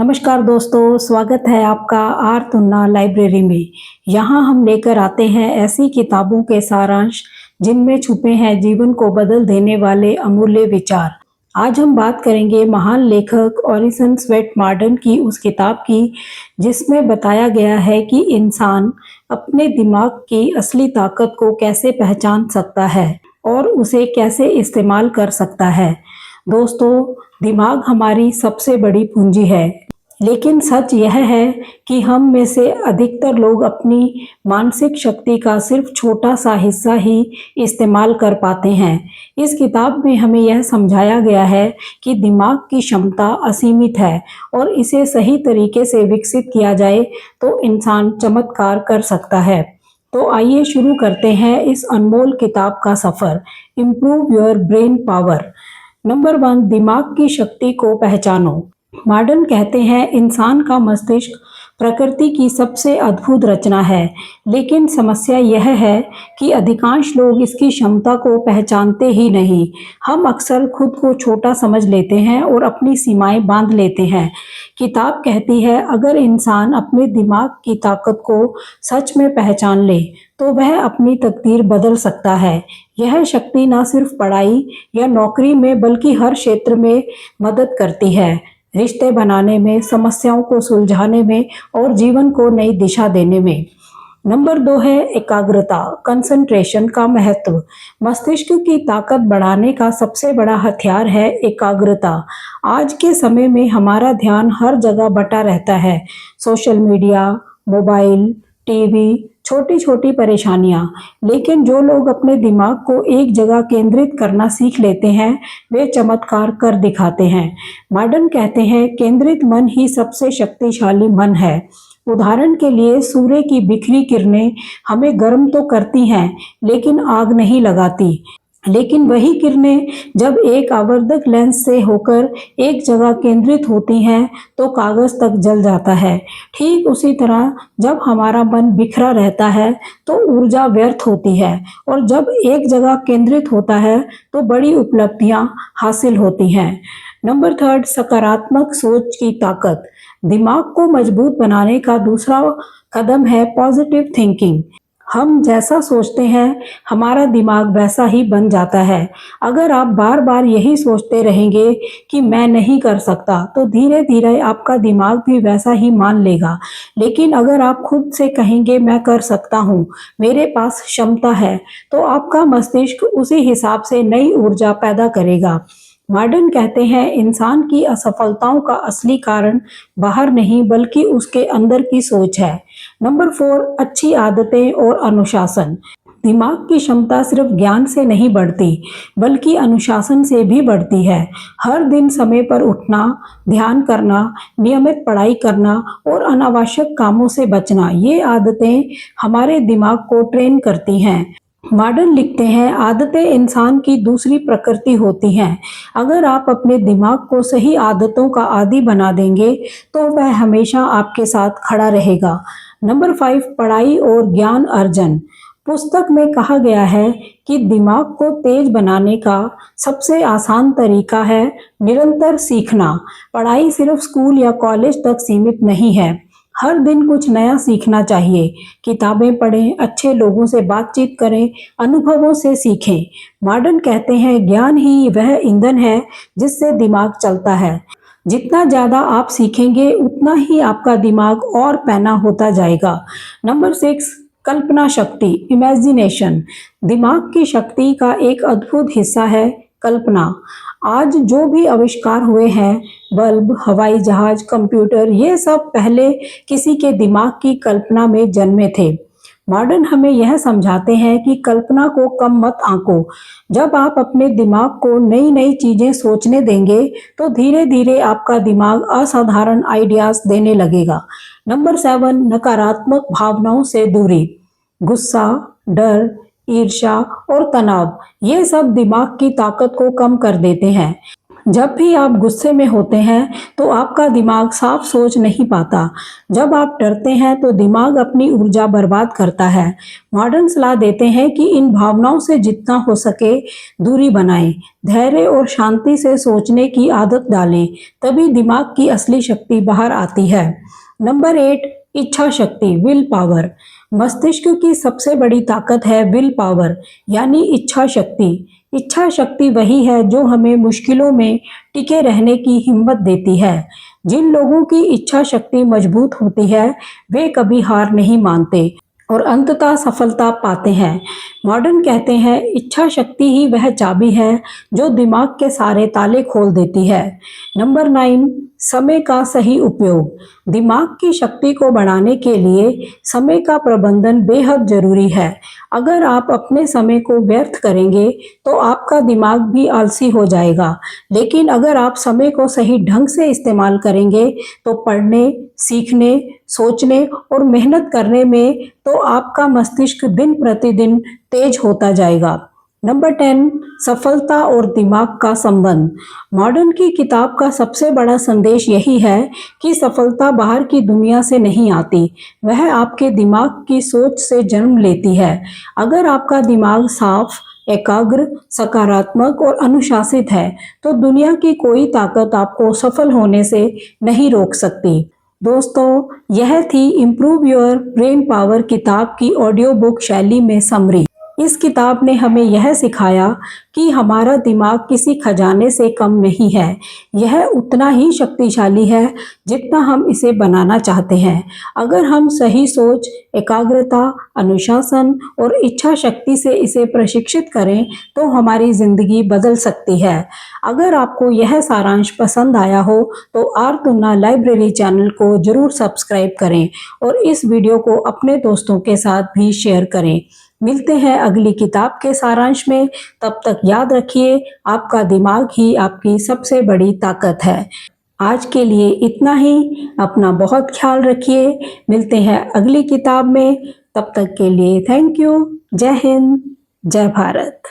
नमस्कार दोस्तों, स्वागत है आपका आर तुन्ना लाइब्रेरी में। यहाँ हम लेकर आते हैं ऐसी किताबों के सारांश जिनमें छुपे हैं जीवन को बदल देने वाले अमूल्य विचार। आज हम बात करेंगे महान लेखक ओरिसन स्वेट मॉर्डन की उस किताब की जिसमें बताया गया है कि इंसान अपने दिमाग की असली ताकत को कैसे पहचान सकता है और उसे कैसे इस्तेमाल कर सकता है। दोस्तों, दिमाग हमारी सबसे बड़ी पूंजी है, लेकिन सच यह है कि हम में से अधिकतर लोग अपनी मानसिक शक्ति का सिर्फ छोटा सा हिस्सा ही इस्तेमाल कर पाते हैं। इस किताब में हमें यह समझाया गया है कि दिमाग की क्षमता असीमित है और इसे सही तरीके से विकसित किया जाए तो इंसान चमत्कार कर सकता है। तो आइए शुरू करते हैं इस अनमोल किताब का सफ़र। Improve your brain power. Number 1, दिमाग की शक्ति को पहचानो। मॉर्डन कहते हैं इंसान का मस्तिष्क प्रकृति की सबसे अद्भुत रचना है, लेकिन समस्या यह है कि अधिकांश लोग इसकी क्षमता को पहचानते ही नहीं। हम अक्सर खुद को छोटा समझ लेते हैं और अपनी सीमाएं बांध लेते हैं। किताब कहती है अगर इंसान अपने दिमाग की ताकत को सच में पहचान ले तो वह अपनी तकदीर बदल सकता है। यह शक्ति न सिर्फ पढ़ाई या नौकरी में बल्कि हर क्षेत्र में मदद करती है, रिश्ते बनाने में, समस्याओं को सुलझाने में और जीवन को नई दिशा देने में। नंबर 2 है एकाग्रता, कंसंट्रेशन का महत्व। मस्तिष्क की ताकत बढ़ाने का सबसे बड़ा हथियार है एकाग्रता। आज के समय में हमारा ध्यान हर जगह बटा रहता है। सोशल मीडिया, मोबाइल, टीवी, छोटी छोटी परेशानियां। लेकिन जो लोग अपने दिमाग को एक जगह केंद्रित करना सीख लेते हैं वे चमत्कार कर दिखाते हैं। मॉर्डन कहते हैं केंद्रित मन ही सबसे शक्तिशाली मन है। उदाहरण के लिए सूर्य की बिखरी किरणें हमें गर्म तो करती हैं लेकिन आग नहीं लगाती। लेकिन वही किरणें जब एक आवर्धक लेंस से होकर एक जगह केंद्रित होती हैं तो कागज तक जल जाता है। ठीक उसी तरह जब हमारा मन बिखरा रहता है तो ऊर्जा व्यर्थ होती है और जब एक जगह केंद्रित होता है तो बड़ी उपलब्धियां हासिल होती हैं। नंबर 3, सकारात्मक सोच की ताकत। दिमाग को मजबूत बनाने का दूसरा कदम है पॉजिटिव थिंकिंग। हम जैसा सोचते हैं हमारा दिमाग वैसा ही बन जाता है। अगर आप बार बार यही सोचते रहेंगे कि मैं नहीं कर सकता तो धीरे धीरे आपका दिमाग भी वैसा ही मान लेगा। लेकिन अगर आप खुद से कहेंगे मैं कर सकता हूँ, मेरे पास क्षमता है, तो आपका मस्तिष्क उसी हिसाब से नई ऊर्जा पैदा करेगा। मॉर्डन कहते हैं इंसान की असफलताओं का असली कारण बाहर नहीं बल्कि उसके अंदर की सोच है। नंबर 4, अच्छी आदतें और अनुशासन। दिमाग की क्षमता सिर्फ ज्ञान से नहीं बढ़ती बल्कि अनुशासन से भी बढ़ती है। हर दिन समय पर उठना, ध्यान करना, नियमित पढ़ाई करना और अनावश्यक कामों से बचना, ये आदतें हमारे दिमाग को ट्रेन करती हैं। मॉर्डन लिखते हैं आदतें इंसान की दूसरी प्रकृति होती हैं। अगर आप अपने दिमाग को सही आदतों का आदी बना देंगे तो वह हमेशा आपके साथ खड़ा रहेगा। नंबर 5, पढ़ाई और ज्ञान अर्जन। पुस्तक में कहा गया है कि दिमाग को तेज बनाने का सबसे आसान तरीका है निरंतर सीखना। पढ़ाई सिर्फ स्कूल या कॉलेज तक सीमित नहीं है। हर दिन कुछ नया सीखना चाहिए। किताबें पढ़ें, अच्छे लोगों से बातचीत करें, अनुभवों से सीखें। मॉर्डन कहते हैं ज्ञान ही वह ईंधन है जिससे दिमाग चलता है। जितना ज़्यादा आप सीखेंगे उतना ही आपका दिमाग और पैना होता जाएगा। नंबर 6, कल्पना शक्ति, इमेजिनेशन। दिमाग की शक्ति का एक अद्भुत हिस्सा है कल्पना। आज जो भी आविष्कार हुए हैं, बल्ब, हवाई जहाज, कंप्यूटर, ये सब पहले किसी के दिमाग की कल्पना में जन्मे थे। मॉर्डन हमें यह समझाते हैं कि कल्पना को कम मत आंको। जब आप अपने दिमाग को नई नई चीजें सोचने देंगे तो धीरे धीरे आपका दिमाग असाधारण आइडियाज देने लगेगा। नंबर 7, नकारात्मक भावनाओं से दूरी। गुस्सा, डर, ईर्ष्या और तनाव, ये सब दिमाग की ताकत को कम कर देते हैं। जब भी आप गुस्से में होते हैं तो आपका दिमाग साफ सोच नहीं पाता। जब आप डरते हैं तो दिमाग अपनी ऊर्जा बर्बाद करता है। मॉडर्न सलाह देते हैं कि इन भावनाओं से जितना हो सके दूरी बनाएं। धैर्य और शांति से सोचने की आदत डालें, तभी दिमाग की असली शक्ति बाहर आती है। नंबर 8, इच्छा शक्ति, विल पावर। मस्तिष्क की सबसे बड़ी ताकत है विल पावर, यानी इच्छा शक्ति। इच्छा शक्ति वही है जो हमें मुश्किलों में टिके रहने की हिम्मत देती है। जिन लोगों की इच्छा शक्ति मजबूत होती है वे कभी हार नहीं मानते और अंततः सफलता पाते हैं। मॉडर्न कहते हैं इच्छा शक्ति ही वह चाबी है जो दिमाग के सारे ताले खोल देती है। नंबर 9, समय का सही उपयोग। दिमाग की शक्ति को बढ़ाने के लिए समय का प्रबंधन बेहद जरूरी है। अगर आप अपने समय को व्यर्थ करेंगे तो आपका दिमाग भी आलसी हो जाएगा, लेकिन अगर आप समय को सही ढंग से इस्तेमाल करेंगे तो पढ़ने, सीखने, सोचने और मेहनत करने में तो आपका मस्तिष्क दिन प्रतिदिन तेज होता जाएगा। नंबर 10, सफलता और दिमाग का संबंध। मॉडर्न की किताब का सबसे बड़ा संदेश यही है कि सफलता बाहर की दुनिया से नहीं आती, वह आपके दिमाग की सोच से जन्म लेती है। अगर आपका दिमाग साफ, एकाग्र, सकारात्मक और अनुशासित है तो दुनिया की कोई ताकत आपको सफल होने से नहीं रोक सकती। दोस्तों, यह थी इम्प्रूव योर ब्रेन पावर किताब की ऑडियो बुक शैली में समरी। इस किताब ने हमें यह सिखाया कि हमारा दिमाग किसी खजाने से कम नहीं है। यह उतना ही शक्तिशाली है जितना हम इसे बनाना चाहते हैं। अगर हम सही सोच, एकाग्रता, अनुशासन और इच्छा शक्ति से इसे प्रशिक्षित करें तो हमारी जिंदगी बदल सकती है। अगर आपको यह सारांश पसंद आया हो तो आर तुन्ना लाइब्रेरी चैनल को जरूर सब्सक्राइब करें और इस वीडियो को अपने दोस्तों के साथ भी शेयर करें। मिलते हैं अगली किताब के सारांश में। तब तक याद रखिए, आपका दिमाग ही आपकी सबसे बड़ी ताकत है। आज के लिए इतना ही। अपना बहुत ख्याल रखिए। मिलते हैं अगली किताब में। तब तक के लिए थैंक यू। जय हिंद, जय भारत।